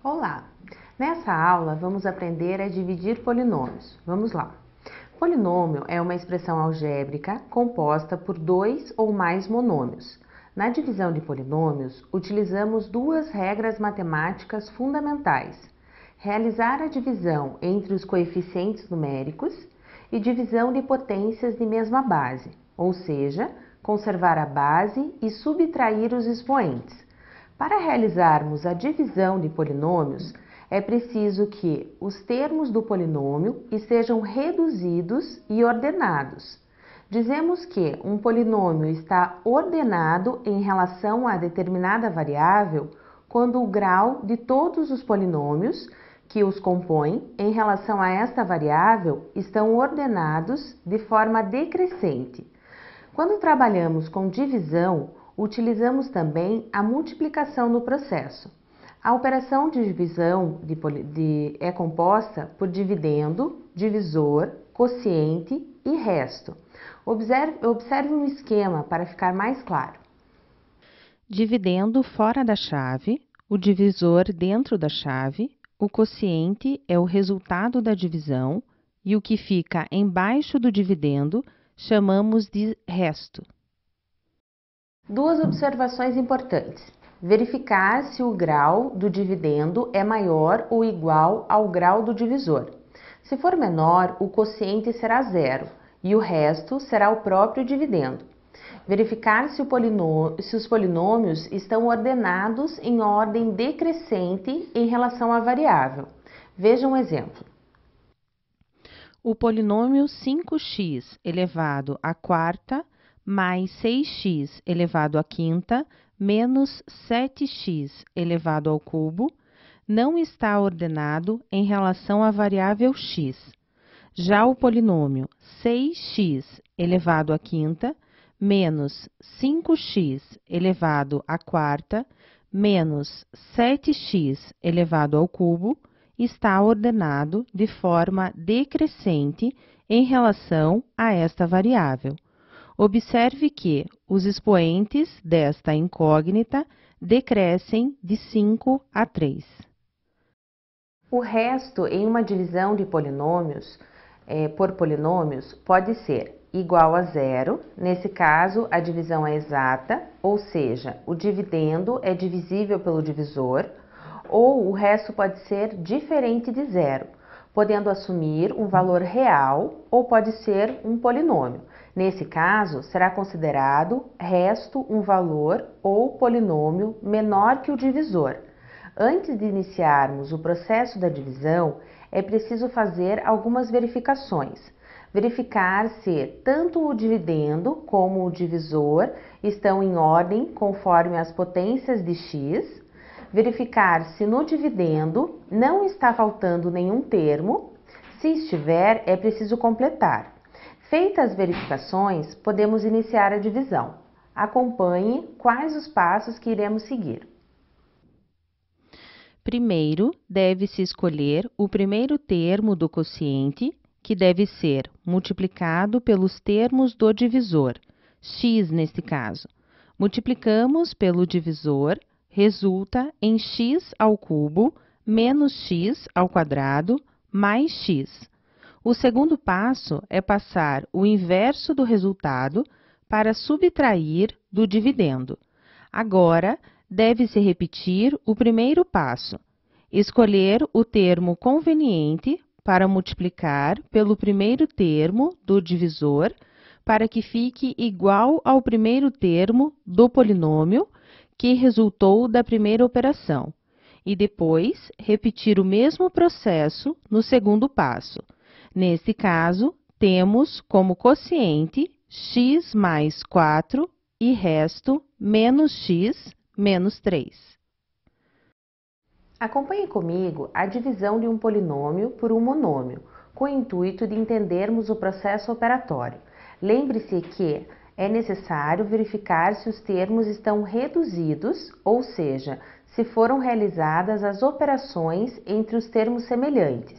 Olá! Nessa aula vamos aprender a dividir polinômios. Vamos lá! Polinômio é uma expressão algébrica composta por dois ou mais monômios. Na divisão de polinômios, utilizamos duas regras matemáticas fundamentais: realizar a divisão entre os coeficientes numéricos e divisão de potências de mesma base, ou seja, conservar a base e subtrair os expoentes. Para realizarmos a divisão de polinômios, é preciso que os termos do polinômio estejam reduzidos e ordenados. Dizemos que um polinômio está ordenado em relação a determinada variável quando o grau de todos os polinômios que os compõem em relação a esta variável estão ordenados de forma decrescente. Quando trabalhamos com divisão, utilizamos também a multiplicação no processo. A operação de divisão é composta por dividendo, divisor, quociente e resto. Observe um esquema para ficar mais claro. Dividendo fora da chave, o divisor dentro da chave, o quociente é o resultado da divisão e o que fica embaixo do dividendo chamamos de resto. Duas observações importantes. Verificar se o grau do dividendo é maior ou igual ao grau do divisor. Se for menor, o quociente será zero e o resto será o próprio dividendo. Verificar se os polinômios estão ordenados em ordem decrescente em relação à variável. Veja um exemplo. O polinômio 5x elevado à quarta mais 6x elevado à quinta menos 7x elevado ao cubo não está ordenado em relação à variável x. Já o polinômio 6x elevado à quinta menos 5x elevado à quarta menos 7x elevado ao cubo está ordenado de forma decrescente em relação a esta variável. Observe que os expoentes desta incógnita decrescem de 5 a 3. O resto em uma divisão de polinômios por polinômios pode ser igual a zero. Nesse caso, a divisão é exata, ou seja, o dividendo é divisível pelo divisor, ou o resto pode ser diferente de zero, podendo assumir um valor real ou pode ser um polinômio. Nesse caso, será considerado resto um valor ou polinômio menor que o divisor. Antes de iniciarmos o processo da divisão, é preciso fazer algumas verificações. Verificar se tanto o dividendo como o divisor estão em ordem conforme as potências de x. Verificar se no dividendo não está faltando nenhum termo. Se estiver, é preciso completar. Feitas as verificações, podemos iniciar a divisão. Acompanhe quais os passos que iremos seguir. Primeiro, deve-se escolher o primeiro termo do quociente, que deve ser multiplicado pelos termos do divisor, x neste caso. Multiplicamos pelo divisor, resulta em x ao cubo menos x ao quadrado mais x. O segundo passo é passar o inverso do resultado para subtrair do dividendo. Agora, deve-se repetir o primeiro passo, escolher o termo conveniente para multiplicar pelo primeiro termo do divisor para que fique igual ao primeiro termo do polinômio que resultou da primeira operação, e depois repetir o mesmo processo no segundo passo. Neste caso, temos como quociente x mais 4 e resto menos x menos 3. Acompanhe comigo a divisão de um polinômio por um monômio, com o intuito de entendermos o processo operatório. Lembre-se que é necessário verificar se os termos estão reduzidos, ou seja, se foram realizadas as operações entre os termos semelhantes,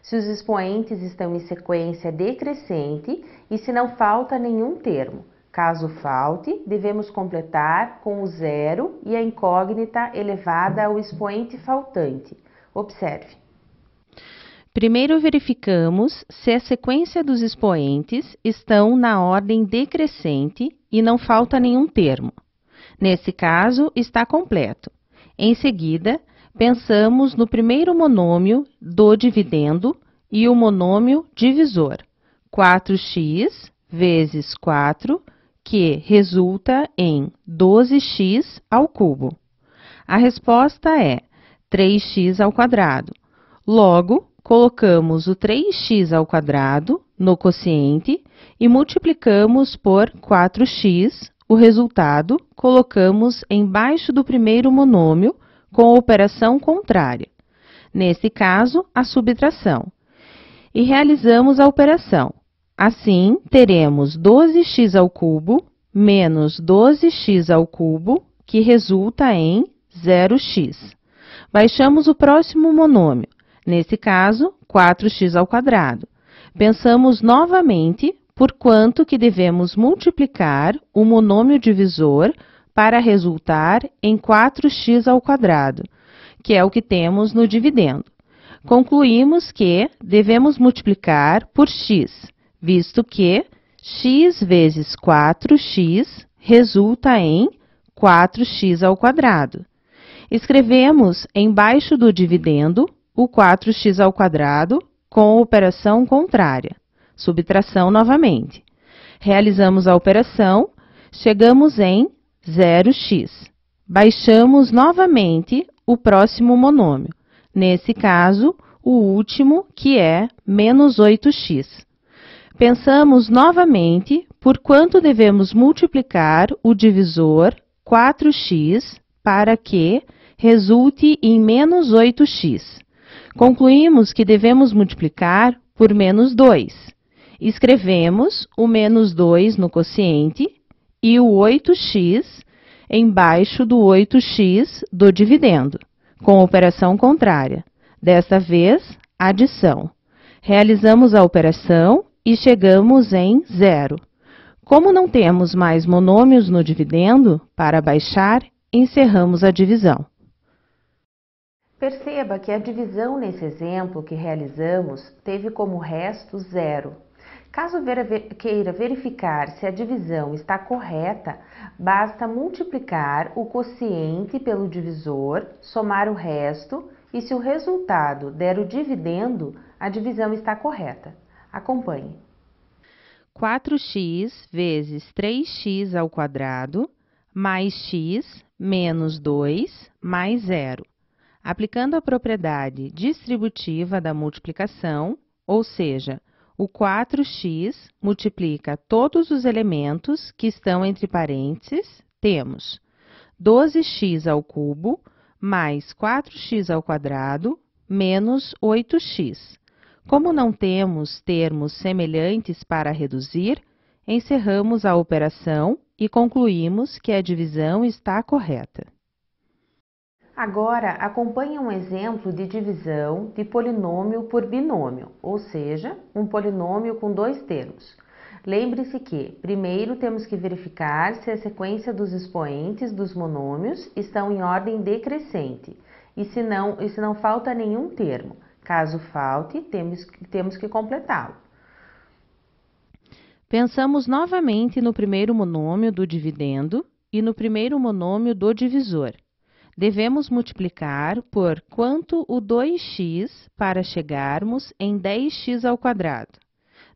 se os expoentes estão em sequência decrescente e se não falta nenhum termo. Caso falte, devemos completar com o zero e a incógnita elevada ao expoente faltante. Observe. Primeiro verificamos se a sequência dos expoentes estão na ordem decrescente e não falta nenhum termo. Nesse caso, está completo. Em seguida, pensamos no primeiro monômio do dividendo e o monômio divisor, 4x vezes 4, que resulta em 12x ao cubo. A resposta é 3x ao quadrado. Logo, colocamos o 3x ao quadrado no quociente e multiplicamos por 4x. O resultado colocamos embaixo do primeiro monômio com a operação contrária. Nesse caso, a subtração. E realizamos a operação. Assim, teremos 12x ao cubo menos 12x ao cubo, que resulta em 0x. Baixamos o próximo monômio. Nesse caso, 4x ao quadrado. Pensamos novamente por quanto que devemos multiplicar o monômio divisor para resultar em 4x ao quadrado, que é o que temos no dividendo. Concluímos que devemos multiplicar por x, visto que x vezes 4x resulta em 4x ao quadrado. Escrevemos embaixo do dividendo o 4x ao quadrado com a operação contrária, subtração novamente. Realizamos a operação, chegamos em 0x. Baixamos novamente o próximo monômio, nesse caso, o último, que é menos 8x. Pensamos novamente por quanto devemos multiplicar o divisor 4x para que resulte em menos 8x. Concluímos que devemos multiplicar por menos 2. Escrevemos o menos 2 no quociente e o 8x embaixo do 8x do dividendo, com operação contrária. Desta vez, adição. Realizamos a operação e chegamos em 0. Como não temos mais monômios no dividendo, para baixar, encerramos a divisão. Perceba que a divisão nesse exemplo que realizamos teve como resto 0. Caso queira verificar se a divisão está correta, basta multiplicar o quociente pelo divisor, somar o resto e, se o resultado der o dividendo, a divisão está correta. Acompanhe. 4x vezes 3x ao quadrado mais x menos 2 mais 0. Aplicando a propriedade distributiva da multiplicação, ou seja, o 4x multiplica todos os elementos que estão entre parênteses, temos 12x ao cubo mais 4x ao quadrado menos 8x. Como não temos termos semelhantes para reduzir, encerramos a operação e concluímos que a divisão está correta. Agora, acompanhe um exemplo de divisão de polinômio por binômio, ou seja, um polinômio com dois termos. Lembre-se que, primeiro, temos que verificar se a sequência dos expoentes dos monômios estão em ordem decrescente e se não falta nenhum termo. Caso falte, temos que completá-lo. Pensamos novamente no primeiro monômio do dividendo e no primeiro monômio do divisor. Devemos multiplicar por quanto o 2x para chegarmos em 10x ao quadrado.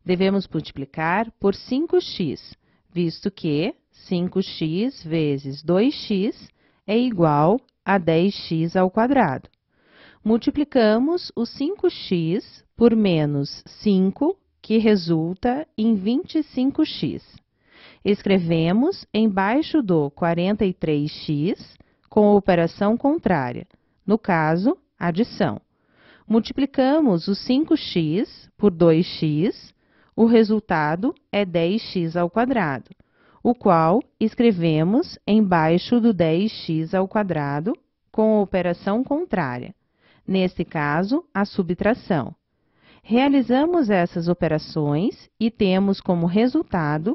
Devemos multiplicar por 5x, visto que 5x vezes 2x é igual a 10x ao quadrado. Multiplicamos o 5x por menos 5, que resulta em 25x. Escrevemos embaixo do 43x com a operação contrária, no caso, adição. Multiplicamos o 5x por 2x, o resultado é 10x ao quadrado, o qual escrevemos embaixo do 10x ao quadrado com a operação contrária, neste caso, a subtração. Realizamos essas operações e temos como resultado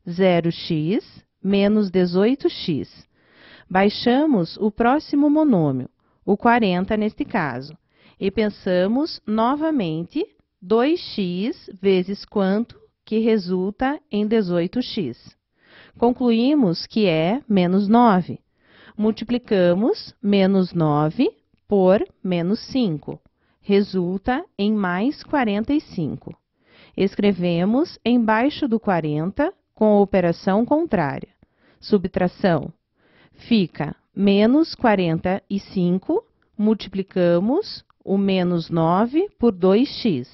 0x menos 18x. Baixamos o próximo monômio, o 40 neste caso, e pensamos novamente 2x vezes quanto, que resulta em 18x. Concluímos que é menos 9. Multiplicamos menos 9 por menos 5. Resulta em mais 45. Escrevemos embaixo do 40 com a operação contrária. Subtração. Fica menos 45, multiplicamos o menos 9 por 2x.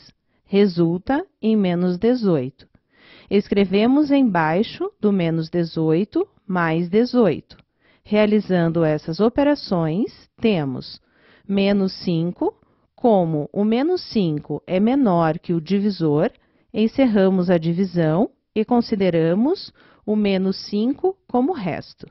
Resulta em menos 18. Escrevemos embaixo do menos 18 mais 18. Realizando essas operações, temos menos 5. Como o menos 5 é menor que o divisor, encerramos a divisão e consideramos o menos 5 como resto.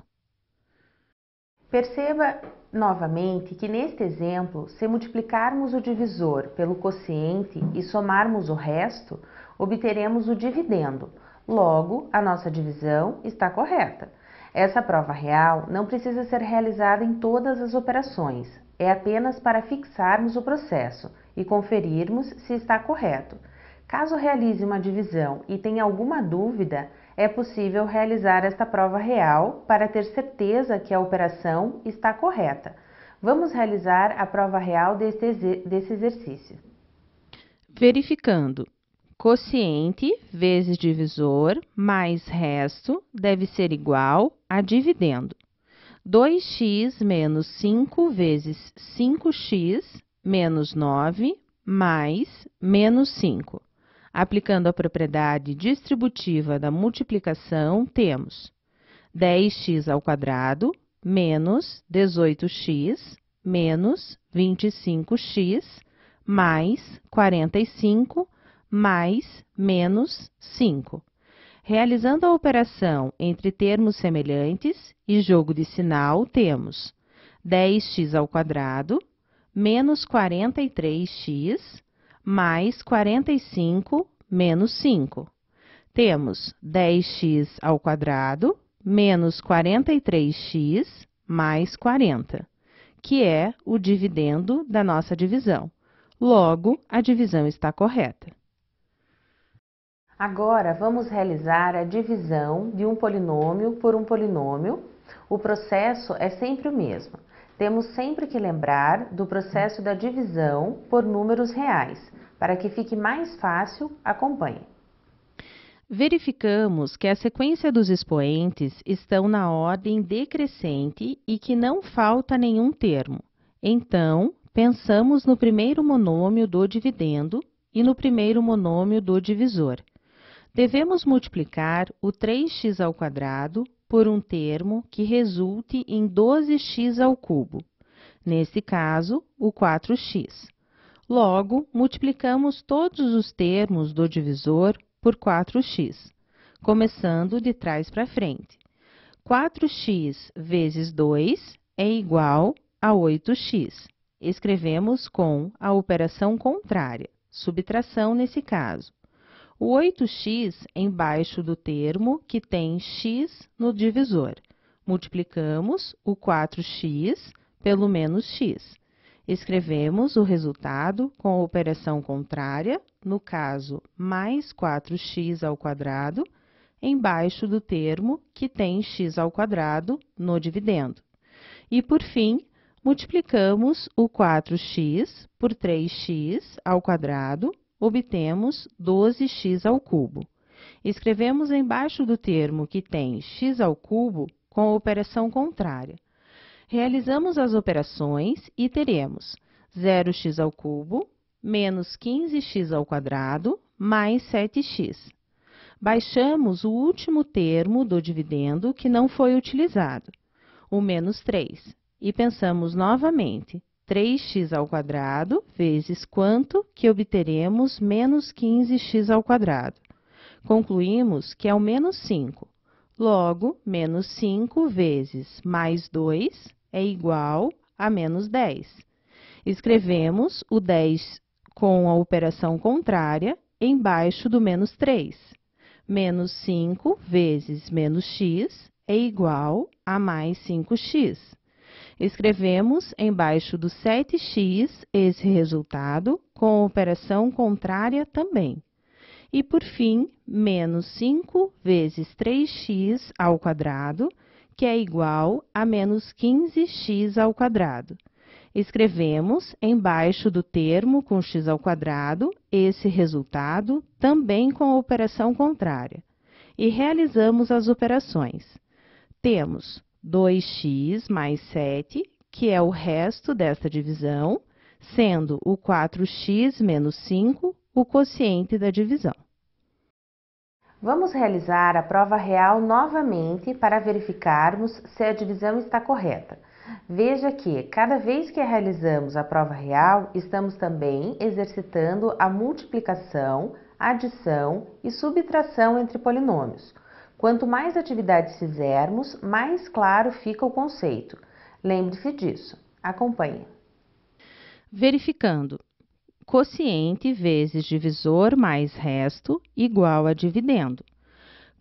Perceba novamente que neste exemplo, se multiplicarmos o divisor pelo quociente e somarmos o resto, obteremos o dividendo. Logo, a nossa divisão está correta. Essa prova real não precisa ser realizada em todas as operações, é apenas para fixarmos o processo e conferirmos se está correto. Caso realize uma divisão e tenha alguma dúvida, é possível realizar esta prova real para ter certeza que a operação está correta. Vamos realizar a prova real desse exercício. Verificando. Quociente vezes divisor mais resto deve ser igual a dividendo. 2x menos 5 vezes 5x menos 9 mais menos 5. Aplicando a propriedade distributiva da multiplicação, temos 10x ao quadrado menos 18x menos 25x mais 45 mais menos 5. Realizando a operação entre termos semelhantes e jogo de sinal, temos 10x ao quadrado menos 43x mais 45 menos 5. Temos 10x ao quadrado menos 43x mais 40, que é o dividendo da nossa divisão. Logo, a divisão está correta. Agora, vamos realizar a divisão de um polinômio por um polinômio. O processo é sempre o mesmo. Temos sempre que lembrar do processo da divisão por números reais. Para que fique mais fácil, acompanhe. Verificamos que a sequência dos expoentes estão na ordem decrescente e que não falta nenhum termo. Então, pensamos no primeiro monômio do dividendo e no primeiro monômio do divisor. Devemos multiplicar o 3x ao quadrado por um termo que resulte em 12x ao cubo. Nesse caso, o 4x. Logo, multiplicamos todos os termos do divisor por 4x, começando de trás para frente. 4x vezes 2 é igual a 8x. Escrevemos com a operação contrária, subtração nesse caso. O 8x embaixo do termo que tem x no divisor. Multiplicamos o 4x pelo menos x. Escrevemos o resultado com a operação contrária, no caso, mais 4x ao quadrado, embaixo do termo que tem x ao quadrado no dividendo. E, por fim, multiplicamos o 4x por 3x ao quadrado, obtemos 12x ao cubo. Escrevemos embaixo do termo que tem x ao cubo com a operação contrária. Realizamos as operações e teremos 0x ao cubo menos 15x ao quadrado mais 7x. Baixamos o último termo do dividendo que não foi utilizado, o menos 3, e pensamos novamente 3x ao quadrado vezes quanto que obteremos menos 15x ao quadrado. Concluímos que é o menos 5. Logo, menos 5 vezes mais 2 é igual a menos 10. Escrevemos o 10 com a operação contrária embaixo do menos 3. Menos 5 vezes menos x é igual a mais 5x. Escrevemos embaixo do 7x esse resultado com a operação contrária também. E, por fim, menos 5 vezes 3x ao quadrado, que é igual a menos 15x ao quadrado. Escrevemos embaixo do termo com x ao quadrado esse resultado também com a operação contrária. E realizamos as operações. Temos 2x mais 7, que é o resto desta divisão, sendo o 4x menos 5 o quociente da divisão. Vamos realizar a prova real novamente para verificarmos se a divisão está correta. Veja que, cada vez que realizamos a prova real, estamos também exercitando a multiplicação, adição e subtração entre polinômios. Quanto mais atividades fizermos, mais claro fica o conceito. Lembre-se disso. Acompanhe. Verificando. Quociente vezes divisor mais resto igual a dividendo.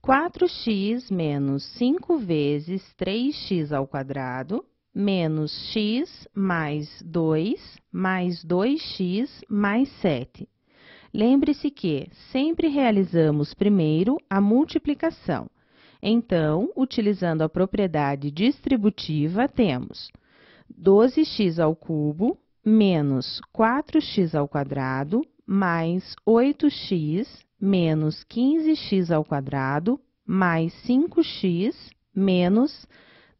4x menos 5 vezes 3x ao quadrado menos x mais 2 mais 2x mais 7. Lembre-se que sempre realizamos primeiro a multiplicação. Então, utilizando a propriedade distributiva, temos 12x ao cubo menos 4x ao quadrado mais 8x menos 15x ao quadrado mais 5x menos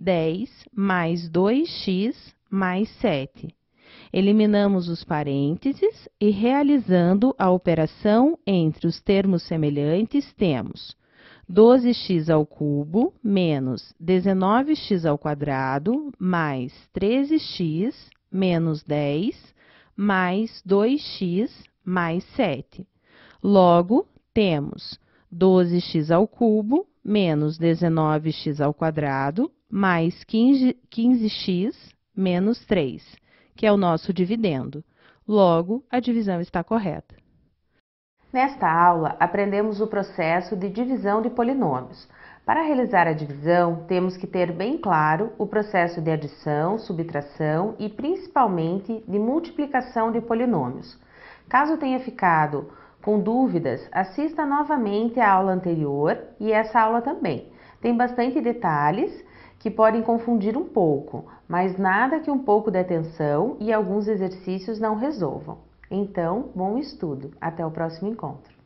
10 mais 2x mais 7. Eliminamos os parênteses e, realizando a operação entre os termos semelhantes, temos 12x ao cubo menos 19x ao quadrado mais 13x menos 10 mais 2x mais 7. Logo, temos 12x ao cubo menos 19x ao quadrado mais 15x menos 3, que é o nosso dividendo. Logo, a divisão está correta. Nesta aula, aprendemos o processo de divisão de polinômios. Para realizar a divisão, temos que ter bem claro o processo de adição, subtração e, principalmente, de multiplicação de polinômios. Caso tenha ficado com dúvidas, assista novamente a aula anterior e essa aula também. Tem bastante detalhes que podem confundir um pouco, mas nada que um pouco de atenção e alguns exercícios não resolvam. Então, bom estudo! Até o próximo encontro!